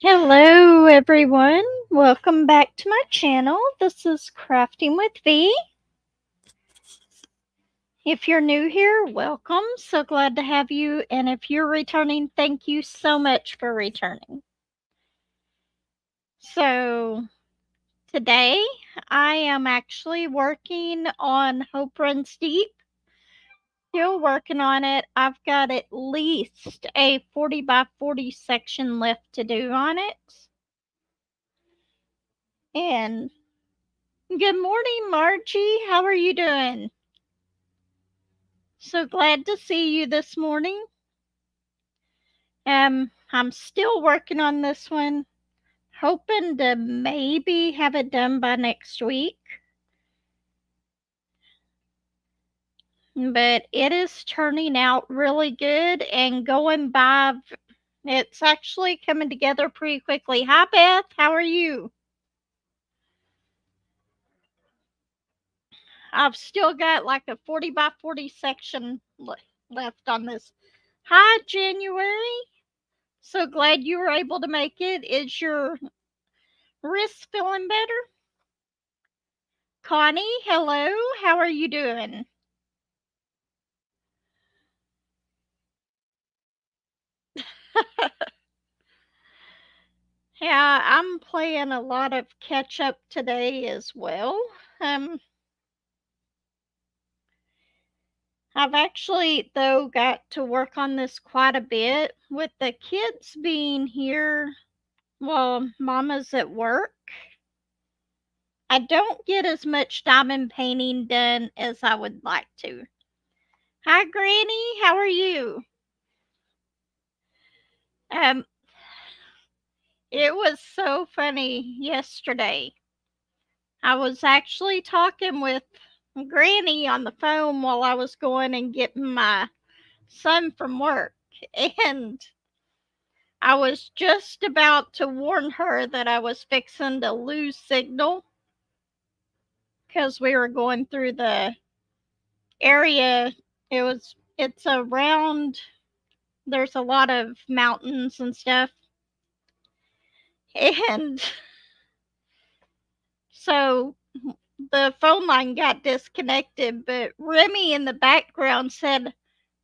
Hello, everyone. Welcome back to my channel. This is Crafting with V. If you're new here, welcome. So glad to have you. And if you're returning, thank you so much for returning. So, today I am actually working on Hope Runs Deep. Still working on it. I've got at least a 40 by 40 section left to do on it. And good morning, Margie. How are you doing? So glad to see you this morning. I'm still working on this one, hoping to maybe have it done by next week. But it is turning out really good and going by. It's actually coming together pretty quickly. Hi, Beth. How are you? I've still got like a 40 by 40 section left on this. Hi, January. So glad you were able to make it. Is your wrist feeling better? Connie, hello. How are you doing? Yeah, I'm playing a lot of catch up today as well. Um, I've actually, though, got to work on this quite a bit with the kids being here while Mama's at work. I don't get as much diamond painting done as I would like to. Hi, Granny. How are you? Um, it was so funny yesterday. I was actually talking with Granny on the phone while I was going and getting my son from work, and I was just about to warn her that I was fixing to lose signal because we were going through the area. It's around, there's a lot of mountains and stuff, and so the phone line got disconnected, but Remy in the background said,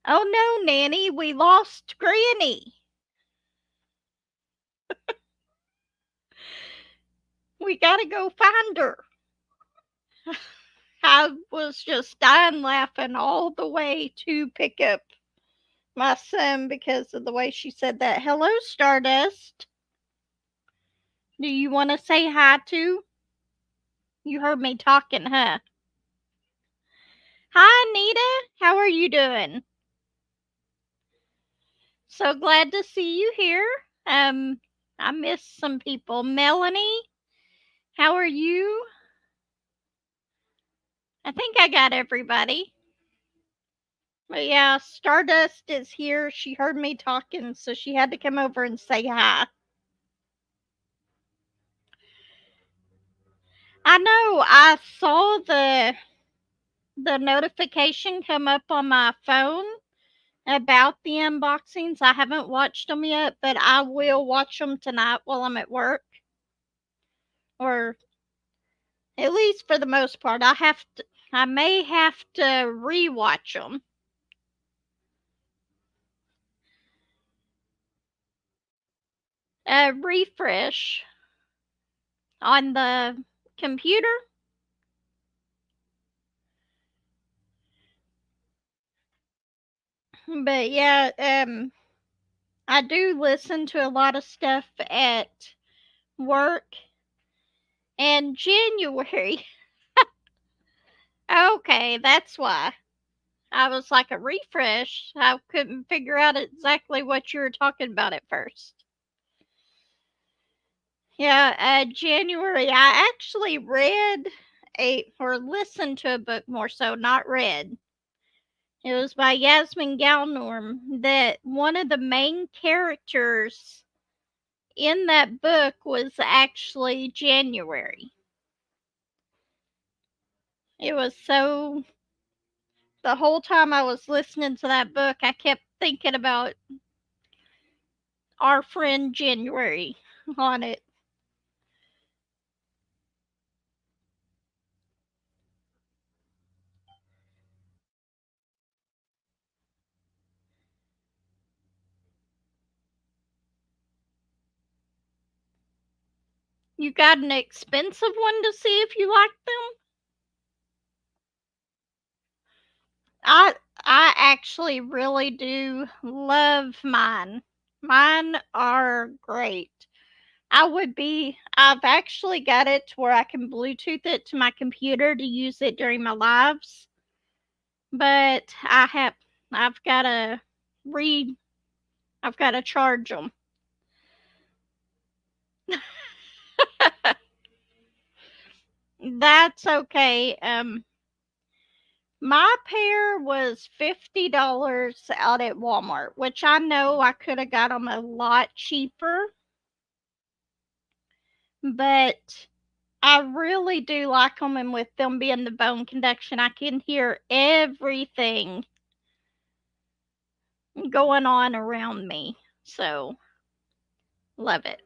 "Oh no, Nanny, we lost Granny. We gotta go find her." I was just dying laughing all the way to pick up my son because of the way she said that. Hello, Stardust. Do you want to say hi too? You heard me talking, huh? Hi, Anita. How are you doing? So glad to see you here. I missed some people. Melanie, how are you? I think I got everybody. But yeah, Stardust is here. She heard me talking, so she had to come over and say hi. I know. I saw the notification come up on my phone about the unboxings. I haven't watched them yet, but I will watch them tonight while I'm at work, or at least for the most part. I may have to rewatch them. Refresh on the computer. But yeah, I do listen to a lot of stuff at work. And January. Okay, that's why. I was like a refresh. I couldn't figure out exactly what you were talking about at first. Yeah, January. I actually read or listened to a book more so, not read. It was by Yasmin Galnorm that one of the main characters in that book was actually January. It was so, the whole time I was listening to that book, I kept thinking about our friend January. on it. You got an expensive one to see if you like them? I actually really do love mine. Mine are great. I've actually got it to where I can Bluetooth it to my computer to use it during my lives, but I've gotta re, I've gotta charge them. That's okay. My pair was $50 out at Walmart, which I know I could have got them a lot cheaper, but I really do like them, and with them being the bone conduction, I can hear everything going on around me. So, love it.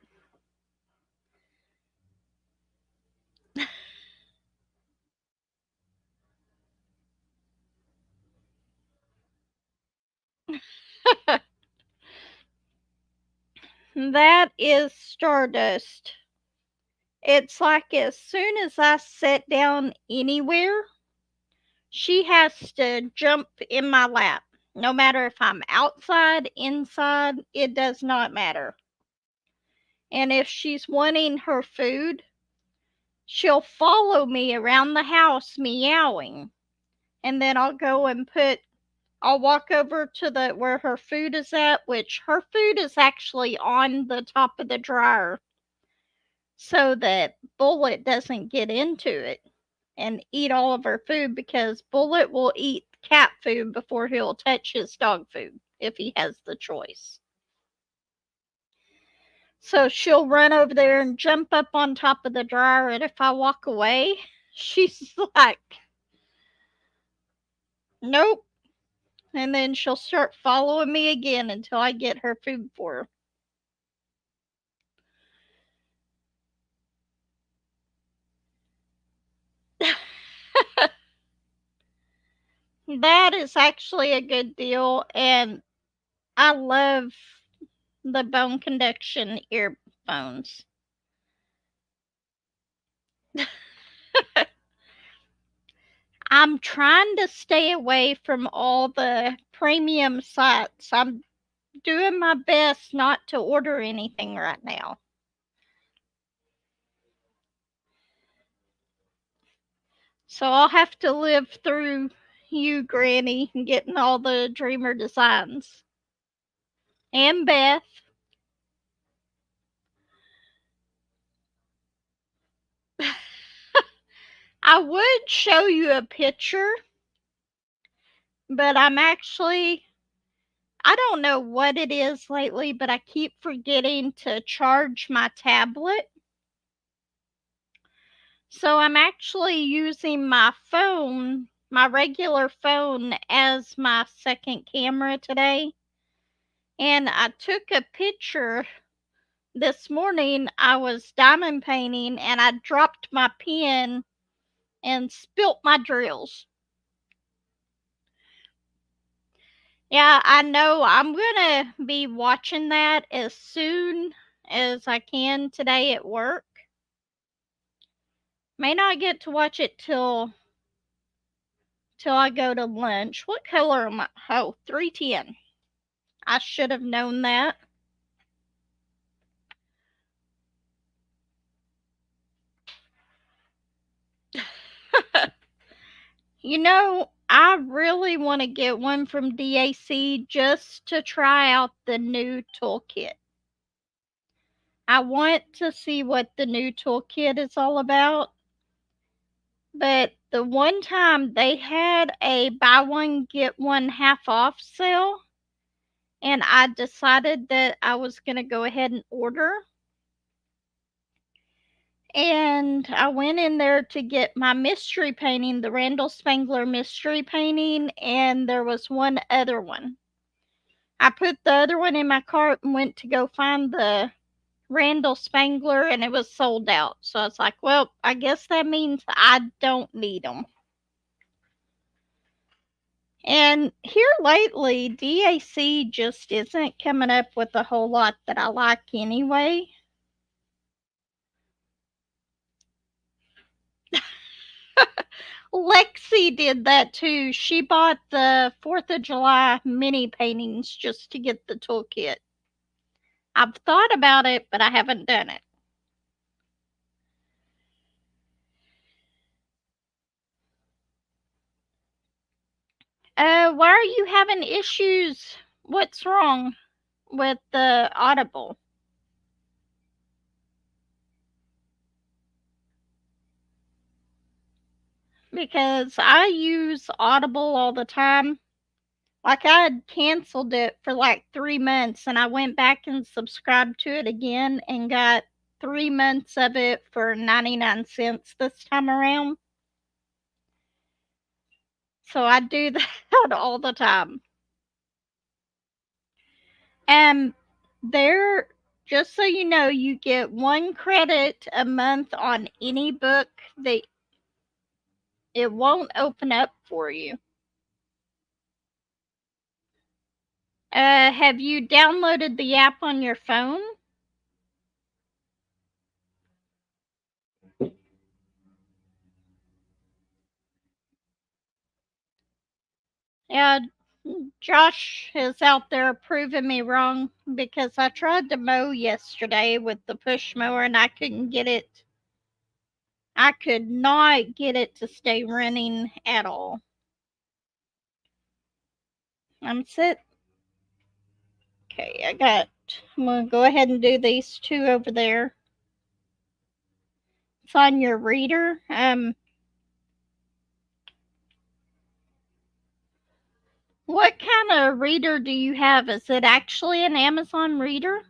That is Stardust. It's like as soon as I sit down anywhere, she has to jump in my lap. No matter if I'm outside, inside, it does not matter. And if she's wanting her food, she'll follow me around the house meowing. And then I'll walk over to the where her food is at, which her food is actually on the top of the dryer so that Bullet doesn't get into it and eat all of her food, because Bullet will eat cat food before he'll touch his dog food if he has the choice. So she'll run over there and jump up on top of the dryer, and if I walk away, she's like, nope. And then she'll start following me again until I get her food for her. That is actually a good deal, and I love the bone conduction earphones. I'm trying to stay away from all the premium sites. I'm doing my best not to order anything right now. So I'll have to live through you, Granny, and getting all the Dreamer designs. And Beth. I would show you a picture, but I don't know what it is lately, but I keep forgetting to charge my tablet. So I'm actually using my phone, my regular phone, as my second camera today. And I took a picture this morning. I was diamond painting and I dropped my pen and spilt my drills. Yeah, I know. I'm gonna be watching that as soon as I can today at work. May not get to watch it till I go to lunch. What color am I? Oh, 310. I should have known that. I really want to get one from DAC just to try out the new toolkit. I want to see what the new toolkit is all about. But the one time they had a buy one, get one half off sale, and I decided that I was going to go ahead and order. And I went in there to get my mystery painting, the Randall Spangler mystery painting, and there was one other one. I put the other one in my cart and went to go find Randall Spangler, and it was sold out. So I was like, well, I guess that means I don't need them. And here lately, DAC just isn't coming up with a whole lot that I like anyway. Lexi did that too. She bought the 4th of July mini paintings just to get the toolkit. I've thought about it, but I haven't done it. Why are you having issues? What's wrong with the Audible? Because I use Audible all the time. Like, I had canceled it for like 3 months, and I went back and subscribed to it again and got 3 months of it for 99 cents this time around. So I do that all the time. And there, just so you know, you get 1 credit a month on any book that it won't open up for you. Have you downloaded the app on your phone? Yeah, Josh is out there proving me wrong because I tried to mow yesterday with the push mower and I couldn't get it. I could not get it to stay running at all. I'm sit. Okay, I'm gonna go ahead and do these two over there. It's on your reader. What kind of reader do you have? Is it actually an Amazon reader?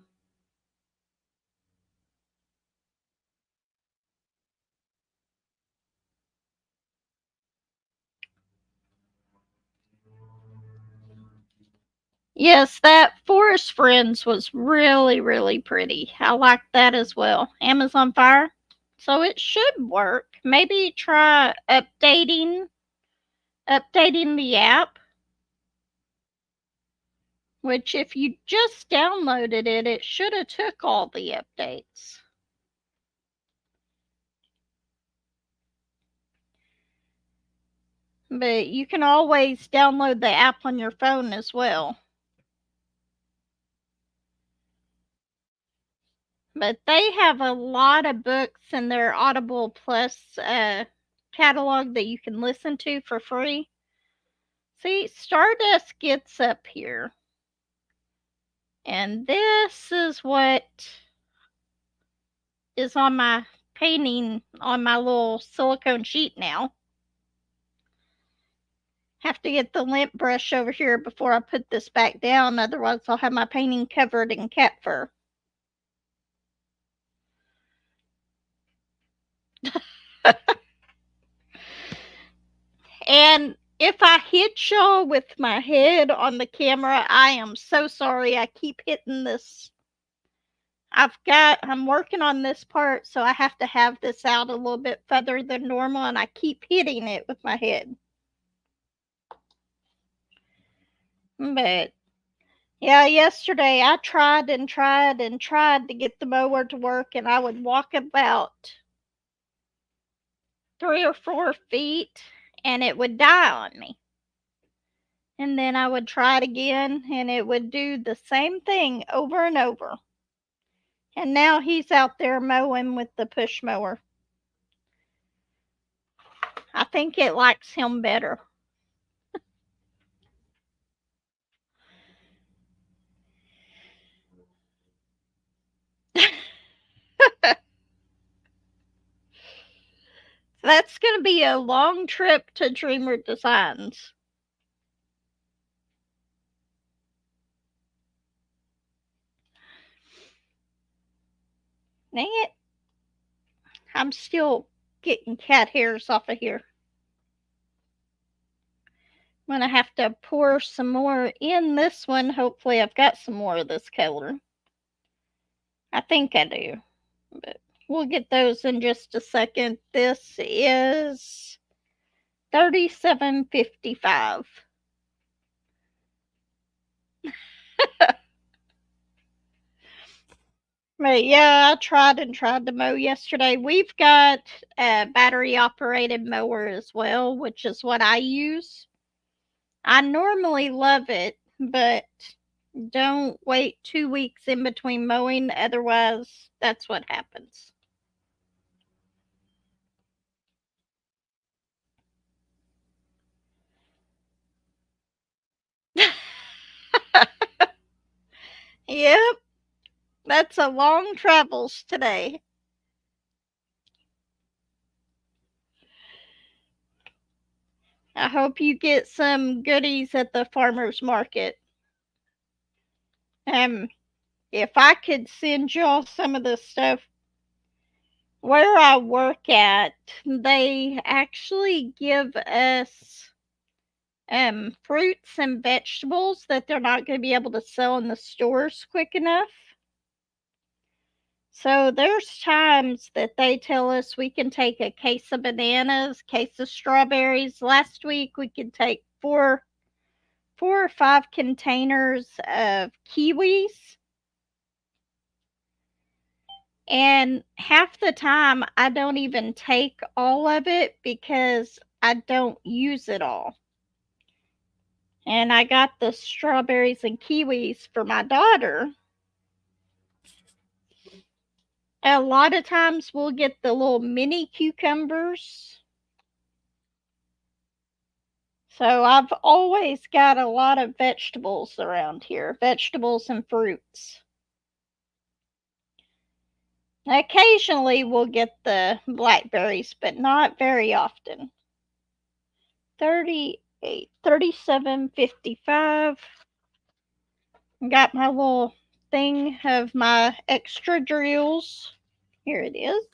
Yes, that Forest Friends was really, really pretty. I liked that as well. Amazon Fire. So it should work. Maybe try updating the app, which if you just downloaded it, it should have took all the updates. But you can always download the app on your phone as well. But they have a lot of books in their Audible Plus catalog that you can listen to for free. See, Stardust gets up here. And this is what is on my painting on my little silicone sheet now. Have to get the lint brush over here before I put this back down, otherwise I'll have my painting covered in cat fur. And if I hit y'all with my head on the camera, I am so sorry. I keep hitting this. I'm working on this part, so I have to have this out a little bit further than normal, and I keep hitting it with my head. But yeah, yesterday I tried and tried and tried to get the mower to work, and I would walk about 3 or 4 feet and it would die on me. And then I would try it again and it would do the same thing over and over. And now he's out there mowing with the push mower. I think it likes him better. That's going to be a long trip to Dreamer Designs. Dang it. I'm still getting cat hairs off of here. I'm going to have to pour some more in this one. Hopefully I've got some more of this color. I think I do, but we'll get those in just a second. This is 37.55. But yeah, I tried and tried to mow yesterday. We've got a battery operated mower as well, which is what I use. I normally love it, but don't wait 2 weeks in between mowing, otherwise, that's what happens. Yep, that's a long travels today. I hope you get some goodies at the farmer's market. Um, if I could send y'all some of the stuff where I work at, they actually give us fruits and vegetables that they're not going to be able to sell in the stores quick enough. So there's times that they tell us we can take a case of bananas, case of strawberries. Last week we could take four or five containers of kiwis. And half the time I don't even take all of it because I don't use it all. And I got the strawberries and kiwis for my daughter. A lot of times we'll get the little mini cucumbers. So I've always got a lot of vegetables around here, vegetables and fruits. Occasionally we'll get the blackberries, but not very often. 38, 37.55. Got my little thing of my extra drills. Here it is.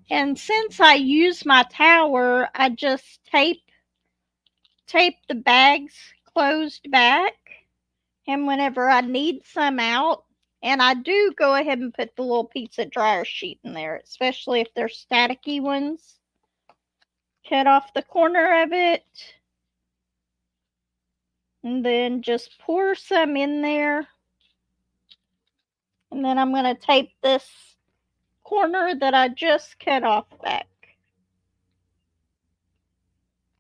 And since I use my tower, I just tape the bags closed back. And whenever I need some out, and I do go ahead and put the little pizza dryer sheet in there, especially if they're staticky ones. Cut off the corner of it. And then just pour some in there. And then I'm going to tape this corner that I just cut off back.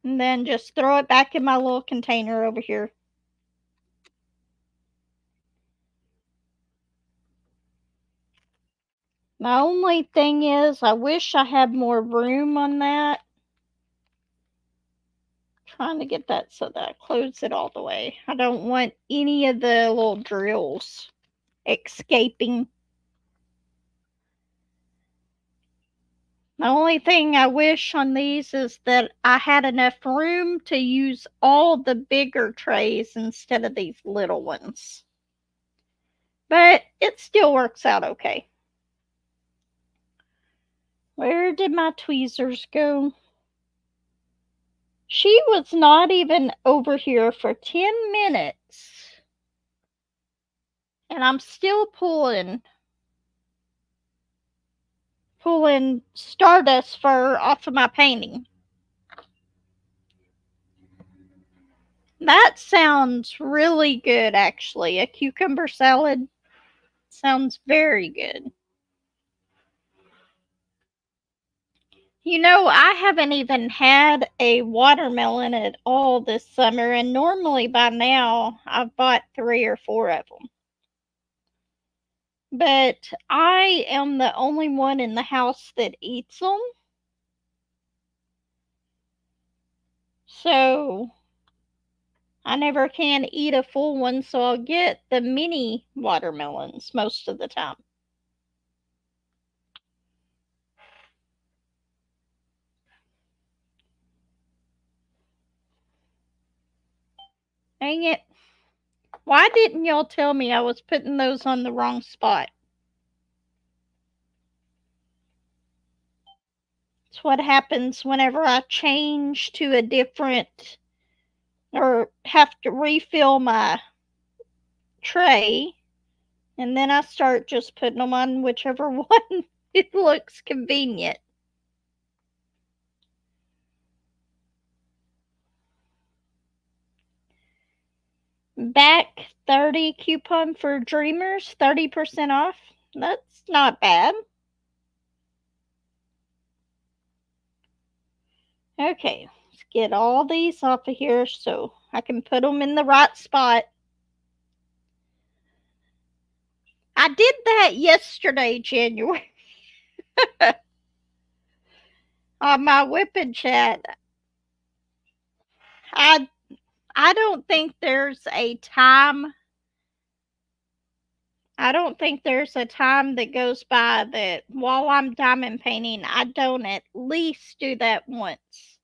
And then just throw it back in my little container over here. My only thing is, I wish I had more room on that. Trying to get that so that I close it all the way. I don't want any of the little drills escaping. The only thing I wish on these is that I had enough room to use all the bigger trays instead of these little ones. But it still works out okay. Where did my tweezers go? She was not even over here for 10 minutes. And I'm still pulling stardust fur off of my painting. That sounds really good, actually. A cucumber salad sounds very good. You know, I haven't even had a watermelon at all this summer, and normally by now I've bought 3 or 4 of them. But I am the only one in the house that eats them. So I never can eat a full one, so I'll get the mini watermelons most of the time. Dang it. Why didn't y'all tell me I was putting those on the wrong spot? It's what happens whenever I change to a different or have to refill my tray, and then I start just putting them on whichever one it looks convenient. Back 30 coupon for dreamers, 30% off. That's not bad. Okay, let's get all these off of here so I can put them in the right spot. I did that yesterday, January, on my whipping chat. I I don't think there's a time. I don't think there's a time that goes by that while I'm diamond painting, I don't at least do that once.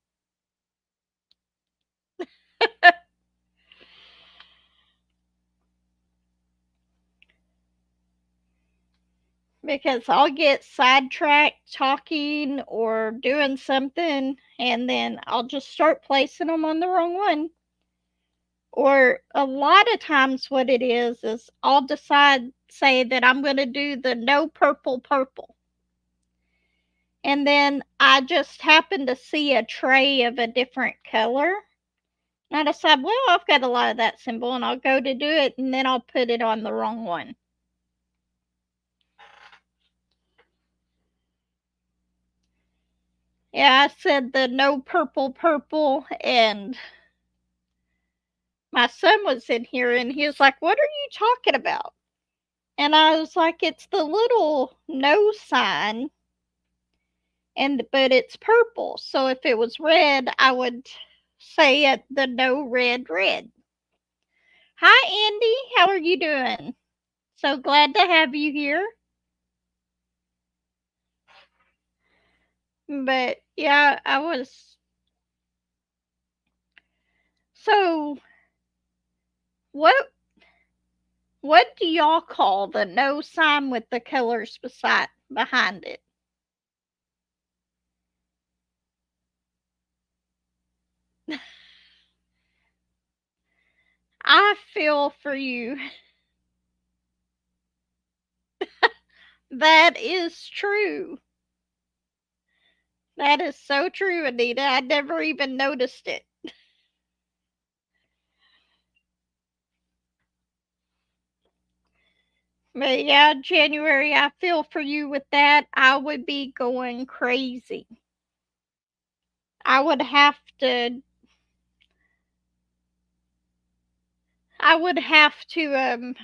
Because I'll get sidetracked talking or doing something, and then I'll just start placing them on the wrong one. Or a lot of times, what it is I'll decide, say that I'm going to do the no purple purple. And then I just happen to see a tray of a different color. And I decide, well, I've got a lot of that symbol, and I'll go to do it, and then I'll put it on the wrong one. Yeah, I said the no purple purple, and my son was in here, and he was like, "What are you talking about?" And I was like, "It's the little no sign, and but it's purple. So if it was red, I would say it the no red red." Hi, Andy. How are you doing? So glad to have you here. But yeah, I was. So what what do y'all call the no sign with the colors beside behind it? I feel for you. That is true. That is so true, Anita. I never even noticed it. But yeah, January, I feel for you with that. I would be going crazy. I would have to I would have to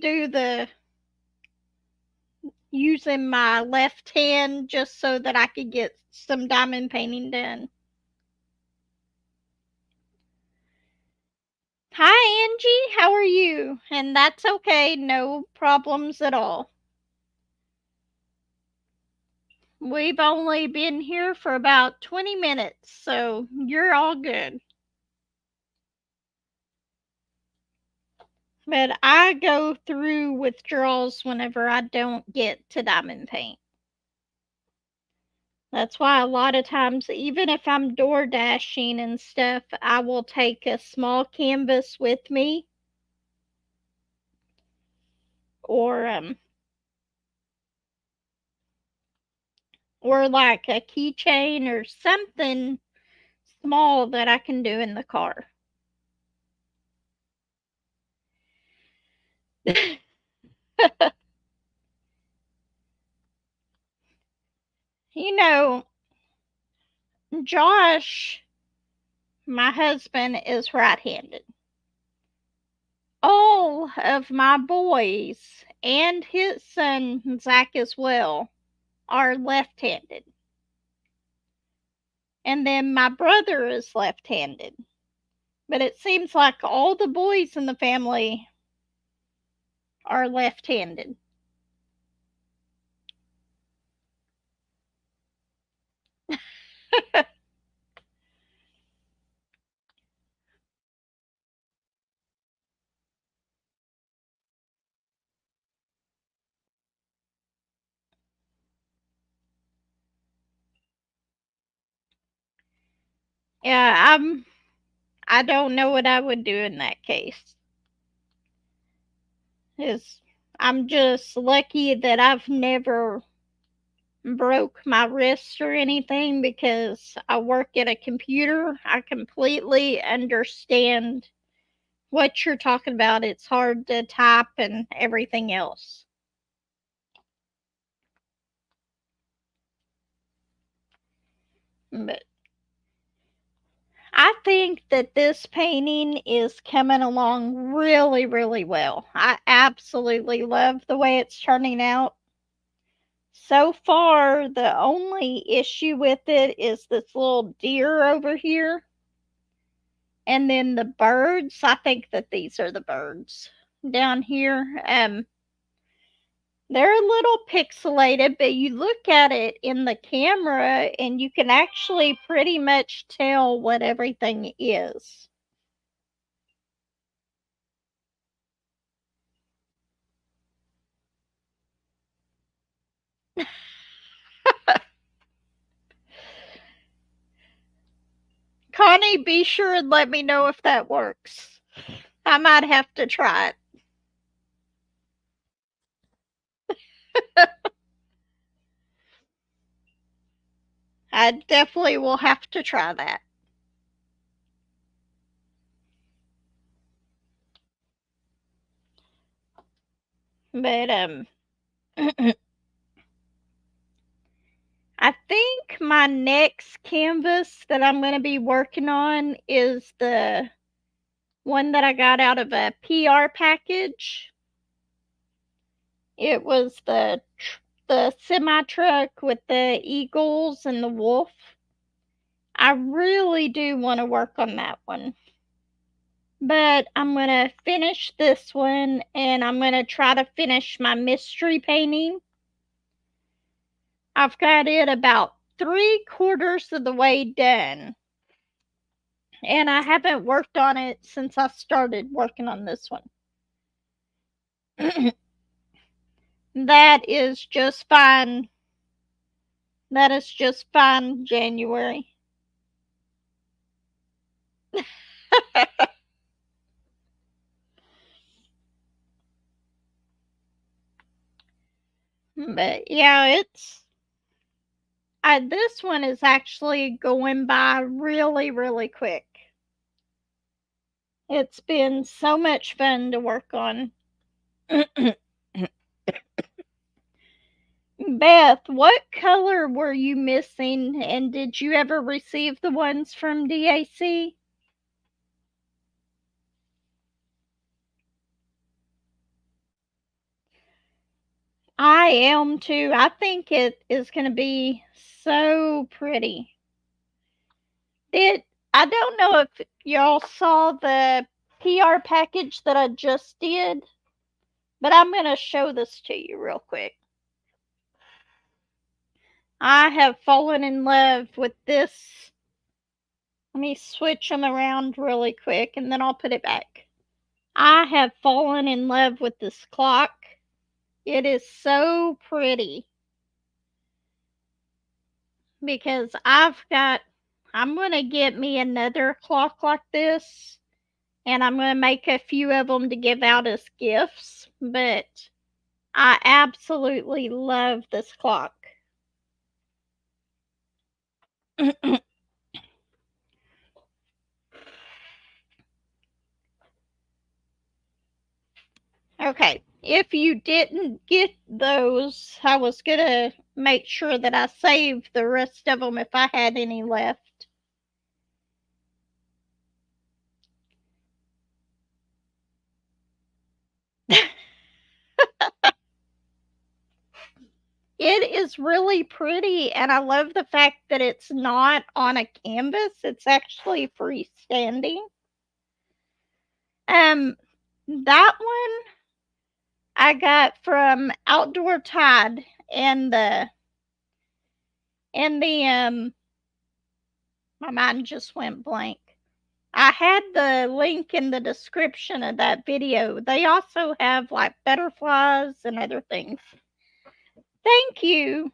do the using my left hand just so that I could get some diamond painting done. Hi Angie, how are you? And that's okay, no problems at all. We've only been here for about 20 minutes, so you're all good. But I go through withdrawals whenever I don't get to diamond paint. That's why a lot of times, even if I'm door dashing and stuff, I will take a small canvas with me, or like a keychain or something small that I can do in the car. You know, Josh, my husband, is right handed. All of my boys and his son, Zach, as well, are left handed. And then my brother is left handed. But it seems like all the boys in the family are left handed. Yeah, I don't know what I would do in that case. is I'm just lucky that I've never broke my wrist or anything because I work at a computer. I completely understand what you're talking about. It's hard to type and everything else. But I think that this painting is coming along really, really well. I absolutely love the way it's turning out. So far, the only issue with it is this little deer over here. And then the birds, I think that these are the birds down here. They're a little pixelated, but you look at it in the camera and you can actually pretty much tell what everything is. Connie, be sure and let me know if that works. I might have to try it. I definitely will have to try that. But I think my next canvas that I'm going to be working on is the one that I got out of a PR package. It was the semi truck with the eagles and the wolf. I really do want to work on that one. But I'm going to finish this one and I'm going to try to finish my mystery painting. I've got it about 3/4 of the way done. And I haven't worked on it since I started working on this one. That is just fine. That is just fine, January. But yeah, this one is actually going by really, really quick. It's been so much fun to work on. Beth, what color were you missing, and did you ever receive the ones from DAC? I am too. I think it is going to be so pretty. Did I don't know if y'all saw the PR package that I just did, but I'm going to show this to you real quick. I have fallen in love with this. Let me switch them around really quick and then I'll put it back. I have fallen in love with this clock. It is so pretty because I'm going to get me another clock like this and I'm going to make a few of them to give out as gifts, but I absolutely love this clock. Okay, if you didn't get those, I was going to make sure that I saved the rest of them if I had any left. It is really pretty, and I love the fact that it's not on a canvas, it's actually freestanding. That one I got from Outdoor Tide, and the my mind just went blank. I had the link in the description of that video. They also have like butterflies and other things. Thank you.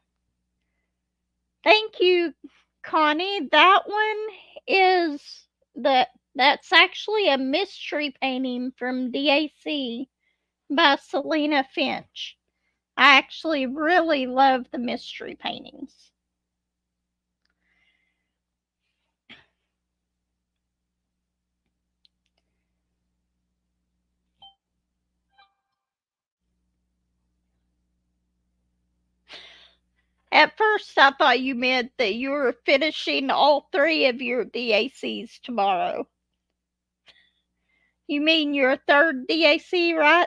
Thank you, Connie. That one is that's actually a mystery painting from DAC. by Selena Finch. I actually really love the mystery paintings. At first, I thought you meant that you were finishing all three of your DACs tomorrow. You mean your third DAC, right?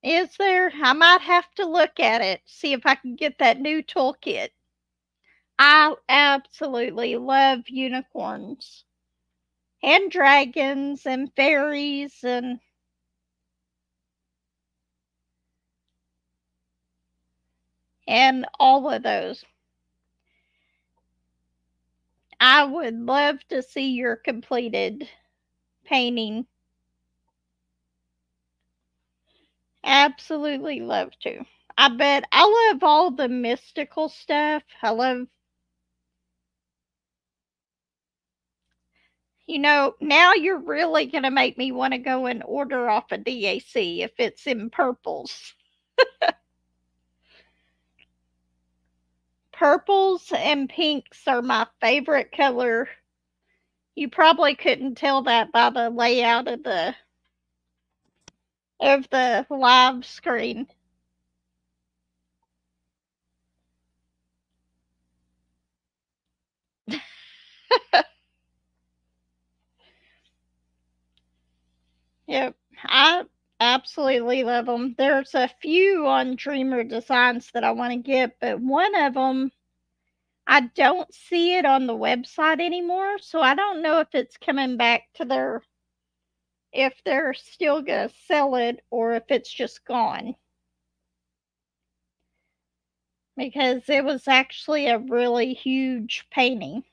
Is there? I might have to look at it, see if I can get that new toolkit. I absolutely love unicorns and dragons and fairies and all of those. I would love to see your completed painting. Absolutely love to. I bet I love all the mystical stuff. I love, now you're really going to make me want to go and order off a DAC if it's in purples. Purples and pinks are my favorite color. You probably couldn't tell that by the layout of the live screen. Yep, I absolutely love them. There's a few on Dreamer Designs that I want to get, but one of them, I don't see it on the website anymore, so I don't know if it's coming back to if they're still going to sell it or if it's just gone. Because it was actually a really huge painting.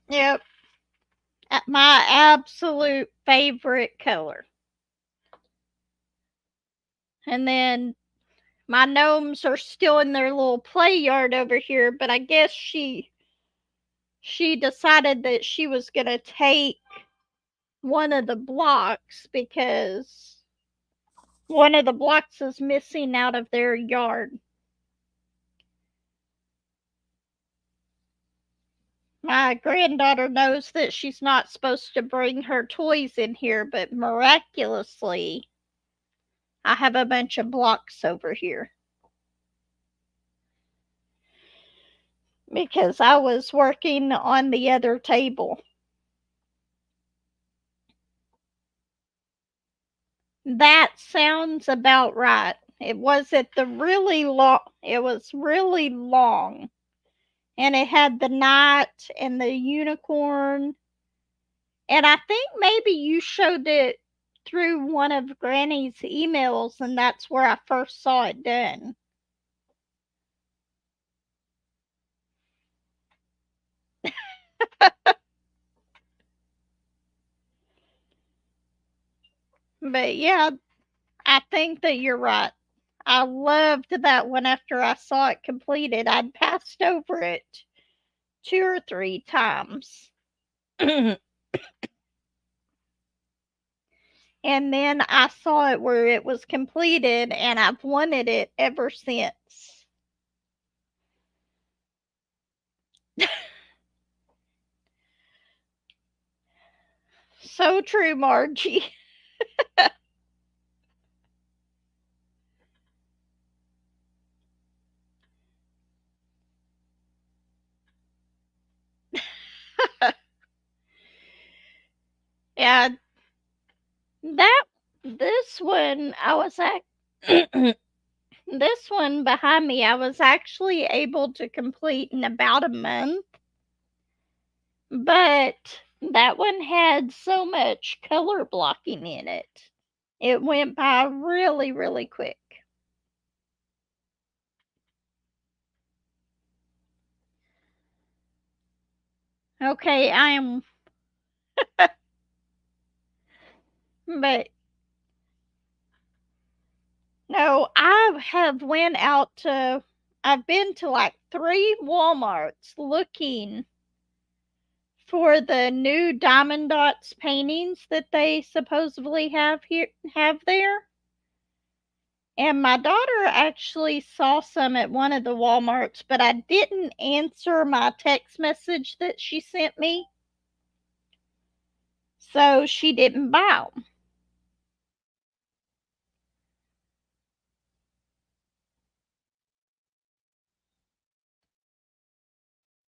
Yep, my absolute favorite color. And then my gnomes are still in their little play yard over here, but I guess she decided that she was going to take one of the blocks because one of the blocks is missing out of their yard. My granddaughter knows that she's not supposed to bring her toys in here, but miraculously, I have a bunch of blocks over here because I was working on the other table. That sounds about right. It was at the really long, it was really long. And it had the knight and the unicorn. And I think maybe you showed it through one of Granny's emails, and that's where I first saw it done. But yeah, I think that you're right. I loved that one after I saw it completed. I'd passed over it two or three times. And then I saw it where it was completed, and I've wanted it ever since. So true, Margie. Yeah, that this one I was this one behind me I was actually able to complete in about a month, but that one had so much color blocking in it. It went by really, really quick. Okay, but no, I have went out to I've been to like 3 Walmarts looking for the new Diamond Dots paintings that they supposedly have there. And my daughter actually saw some at one of the Walmarts, but I didn't answer my text message that she sent me, so she didn't buy them.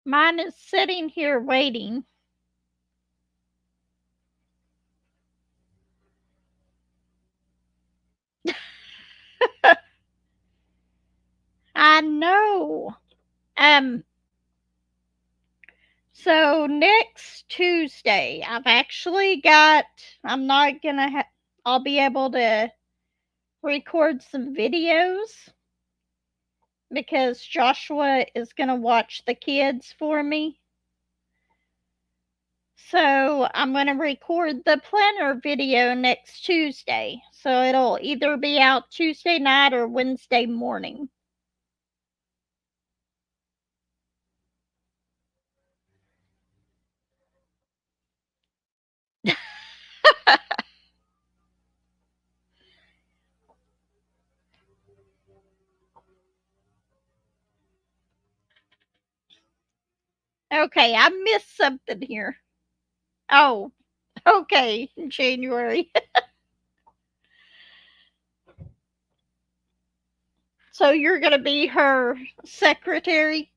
Mine is sitting here waiting. I know. Um, so next Tuesday, I'm not gonna I'll be able to record some videos because Joshua is gonna watch the kids for me. So I'm going to record the planner video next Tuesday. So it'll either be out Tuesday night or Wednesday morning. Okay, I missed something here. Oh, okay, January. So you're going to be her secretary?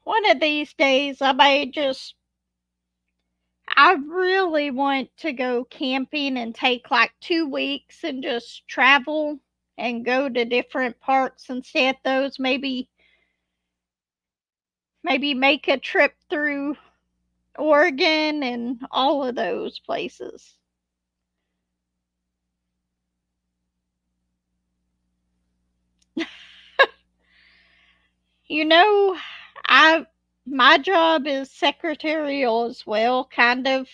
One of these days, I really want to go camping and take like 2 weeks and just travel and go to different parks and stay at those. Maybe make a trip through Oregon and all of those places. You know, I my job is secretarial as well, kind of,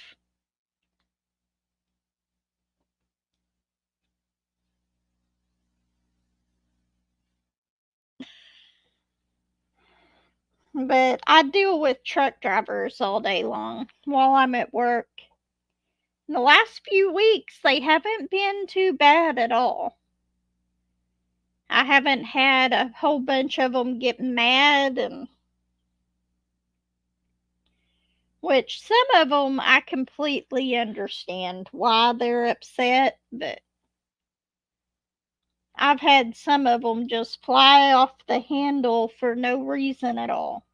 but I deal with truck drivers all day long while I'm at work. In the last few weeks, they haven't been too bad at all. I haven't had a whole bunch of them getting mad, and which some of them I completely understand why they're upset, but I've had some of them just fly off the handle for no reason at all.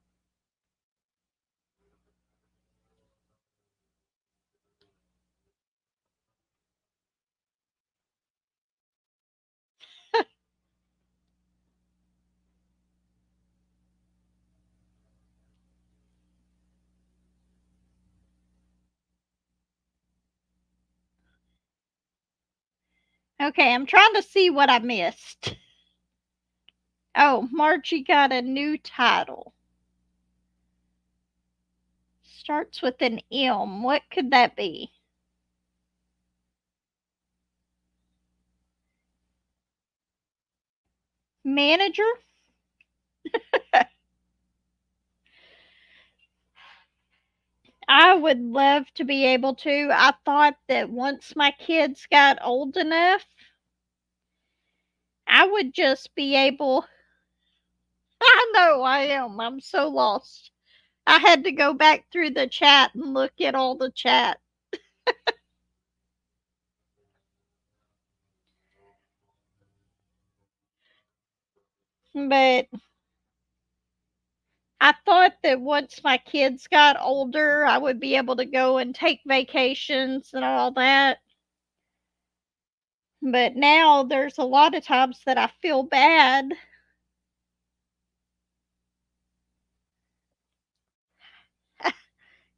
Okay, I'm trying to see what I missed. Oh, Margie got a new title. Starts with an M. What could that be? Manager? I would love to be able to. I thought that once my kids got old enough, I would just be able. I know I am. I'm so lost. I had to go back through the chat and look at all the chat. But I thought that once my kids got older, I would be able to go and take vacations and all that. But now there's a lot of times that I feel bad.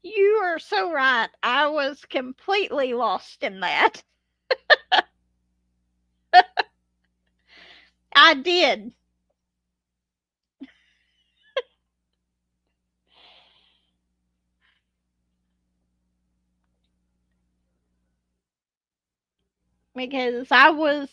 You are so right. I was completely lost in that. I did. Because I was.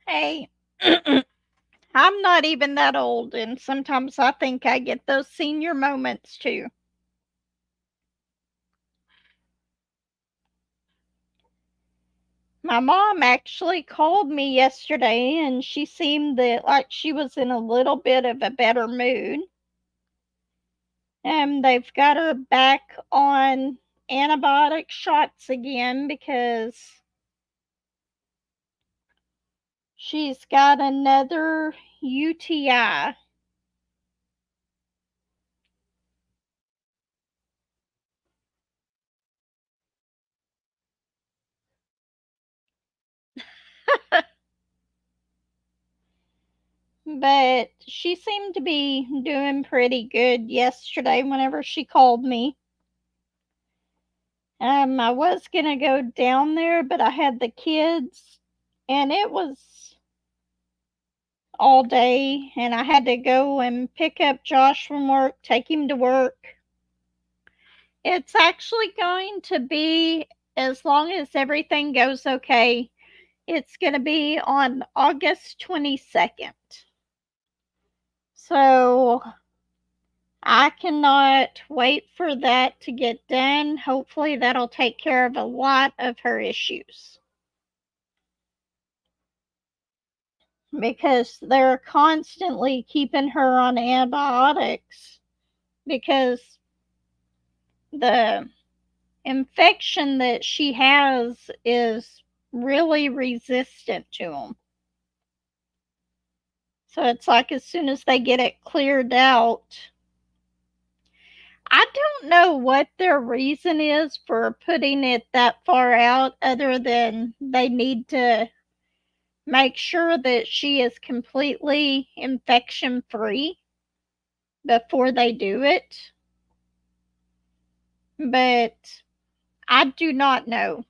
Hey, I'm not even that old, and sometimes I think I get those senior moments too. My mom actually called me yesterday, and she seemed that like she was in a little bit of a better mood. And they've got her back on antibiotic shots again because she's got another UTI. But she seemed to be doing pretty good yesterday whenever she called me. I was gonna go down there, but I had the kids, and it was all day, and I had to go and pick up Josh from work, take him to work. It's actually going to be, as long as everything goes okay, it's going to be on August 22nd. So I cannot wait for that to get done. Hopefully, that'll take care of a lot of her issues because they're constantly keeping her on antibiotics because the infection that she has is really resistant to them. So it's like as soon as they get it cleared out, I don't know what their reason is for putting it that far out, other than they need to make sure that she is completely infection free before they do it. But I do not know.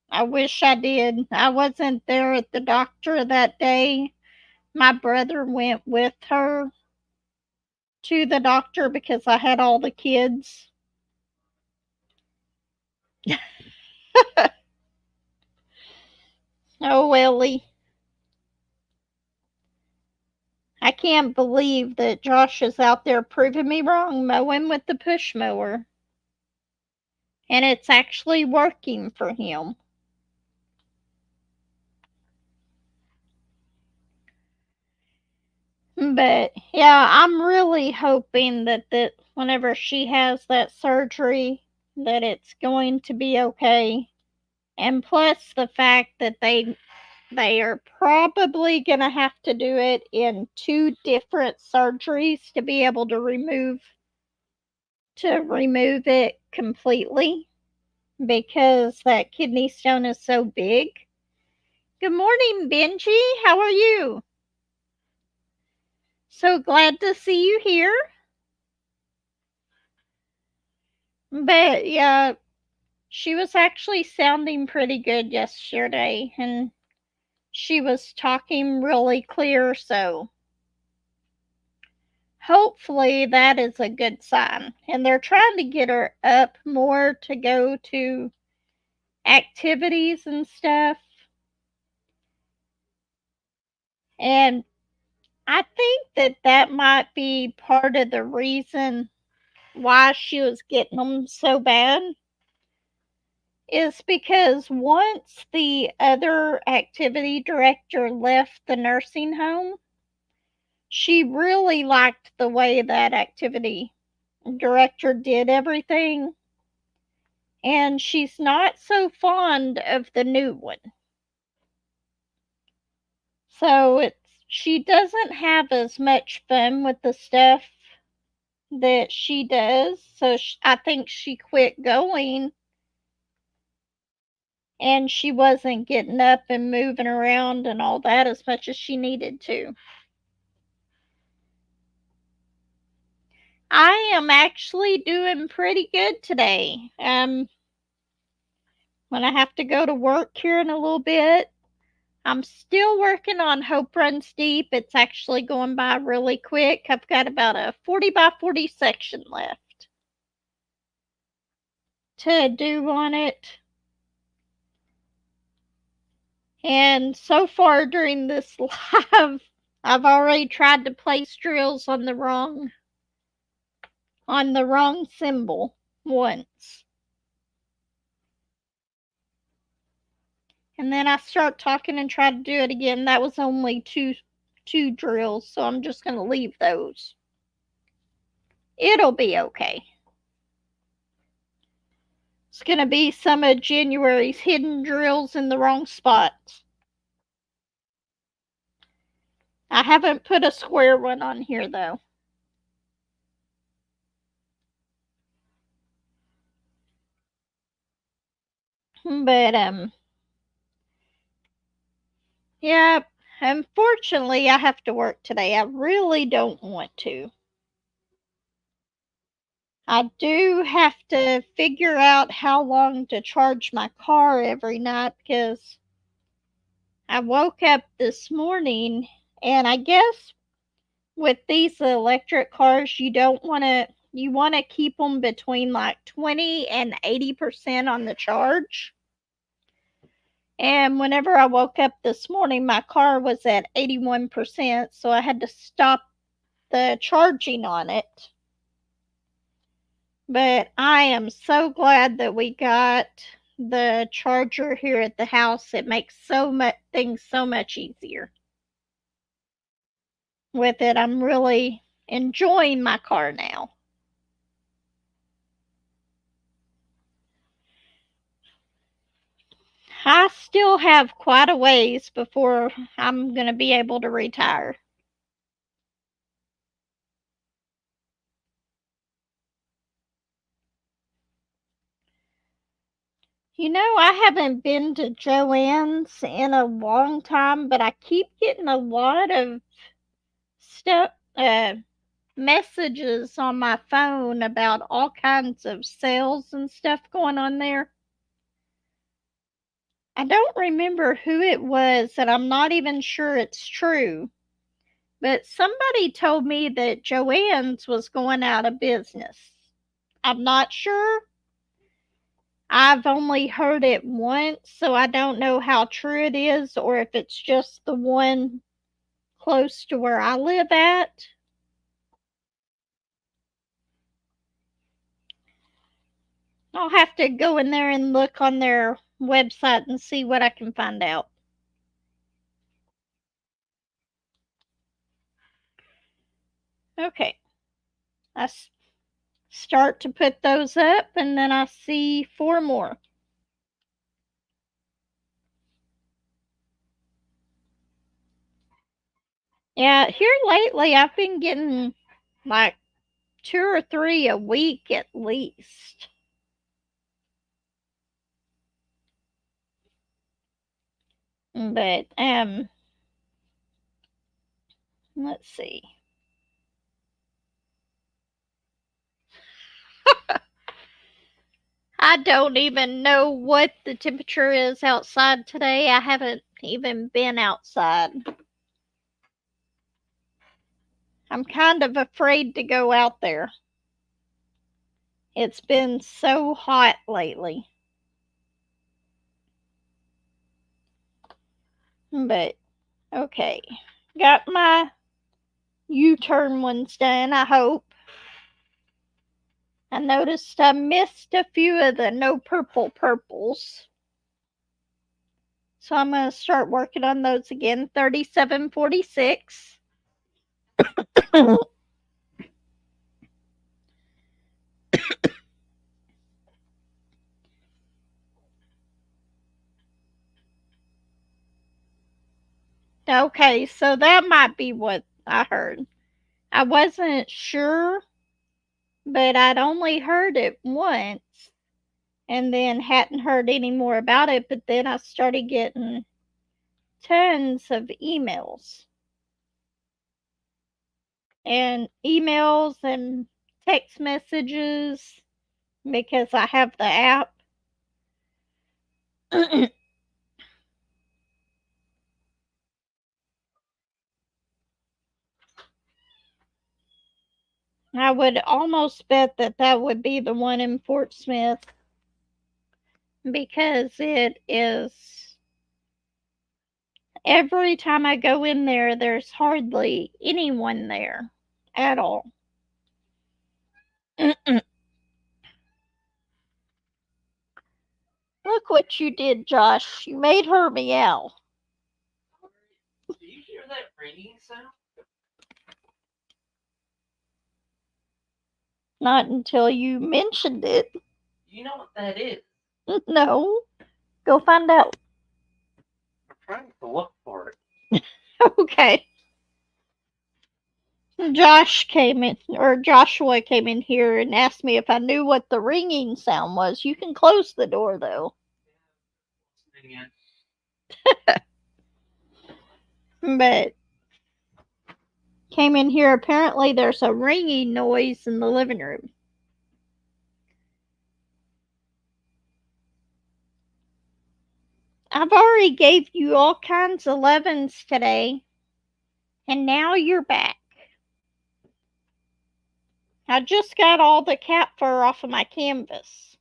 I wish I did. I wasn't there at the doctor that day. My brother went with her to the doctor because I had all the kids. Oh, Ellie. I can't believe that Josh is out there proving me wrong mowing with the push mower. And it's actually working for him. But yeah, I'm really hoping that whenever she has that surgery, that it's going to be okay. And plus the fact that they are probably going to have to do it in two different surgeries to be able to remove it completely because that kidney stone is so big. Good morning, Benji. How are you? So glad to see you here. But yeah, she was actually sounding pretty good yesterday, and she was talking really clear, so hopefully that is a good sign. And they're trying to get her up more to go to activities and stuff. And I think that might be part of the reason why she was getting them so bad, is because once the other activity director left the nursing home, She really liked the way that activity director did everything, and she's not so fond of the new one. So she doesn't have as much fun with the stuff that she does. So I think she quit going, and she wasn't getting up and moving around and all that as much as she needed to. I am actually doing pretty good today. When I have to go to work here in a little bit, I'm still working on Hope Runs Deep. It's actually going by really quick. I've got about a 40 by 40 section left to do on it. And so far during this live, I've already tried to place drills on the wrong symbol once. And then I start talking and try to do it again. That was only two drills, so I'm just going to leave those. It'll be okay. It's going to be some of January's hidden drills in the wrong spots. I haven't put a square one on here though. But yeah, unfortunately I have to work today. I really don't want to. I do have to figure out how long to charge my car every night, because I woke up this morning, and I guess with these electric cars, you want to keep them between like 20 and 80% on the charge. And whenever I woke up this morning, my car was at 81%, so I had to stop the charging on it. But I am so glad that we got the charger here at the house. It makes things so much easier. With it, I'm really enjoying my car now. I still have quite a ways before I'm going to be able to retire. I haven't been to Joann's in a long time, but I keep getting a lot of stuff, messages on my phone about all kinds of sales and stuff going on there. I don't remember who it was, and I'm not even sure it's true, but somebody told me that Joann's was going out of business. I'm not sure. I've only heard it once, so I don't know how true it is or if it's just the one close to where I live at. I'll have to go in there and look on their website and see what I can find out. Okay. I start to put those up, and then I see 4 more. Yeah, here lately I've been getting like 2 or 3 a week at least. But let's see. I don't even know what the temperature is outside today. I haven't even been outside. I'm kind of afraid to go out there. It's been so hot lately. But okay. Got my U-turn ones done, I hope. I noticed I missed a few of the no purple purples. So I'm going to start working on those again. 3746. Okay, so that might be what I heard. I wasn't sure, but I'd only heard it once and then hadn't heard any more about it. But then I started getting tons of emails and text messages because I have the app. I would almost bet that that would be the one in Fort Smith because it is every time I go in there, there's hardly anyone there at all. Look what you did, Josh. You made her meow. Do you hear that ringing sound? Not until you mentioned it. You know what that is? No. Go find out. I'm trying to look for it. Okay. Joshua came in here and asked me if I knew what the ringing sound was. You can close the door though. But came in here, apparently there's a ringing noise in the living room. I've already gave you all kinds of 11s today, and now you're back. I just got all the cat fur off of my canvas.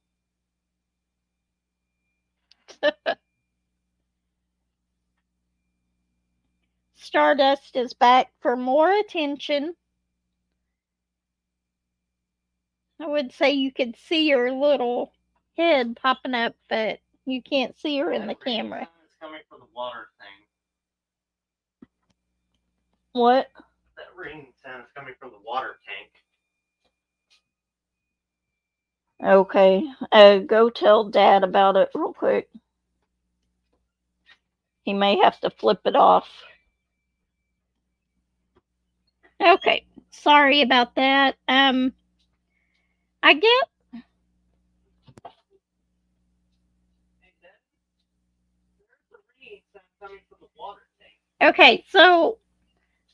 Stardust is back for more attention. I would say you could see her little head popping up, but you can't see her in the camera. It's coming from the water thing. What? That ringing sound is coming from the water tank. Okay, go tell Dad about it real quick. He may have to flip it off. Okay, sorry about that. I get. Okay, so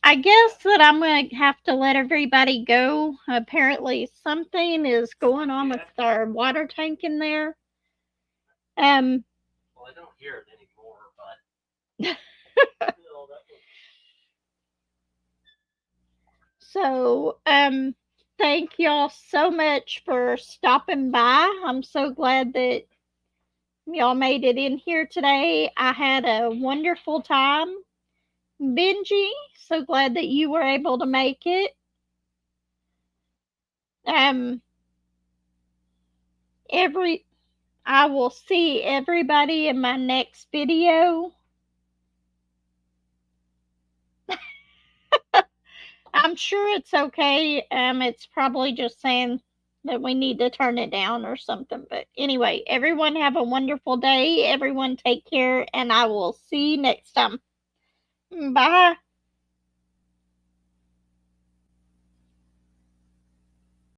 I guess that I'm going to have to let everybody go. Apparently, something is going on with our water tank in there. Well, I don't hear it anymore, but. So, thank y'all so much for stopping by. I'm so glad that y'all made it in here today. I had a wonderful time. Benji, so glad that you were able to make it. Every I will see everybody in my next video. I'm sure it's okay. It's probably just saying that we need to turn it down or something. But anyway, everyone have a wonderful day. Everyone take care, and I will see you next time. Bye.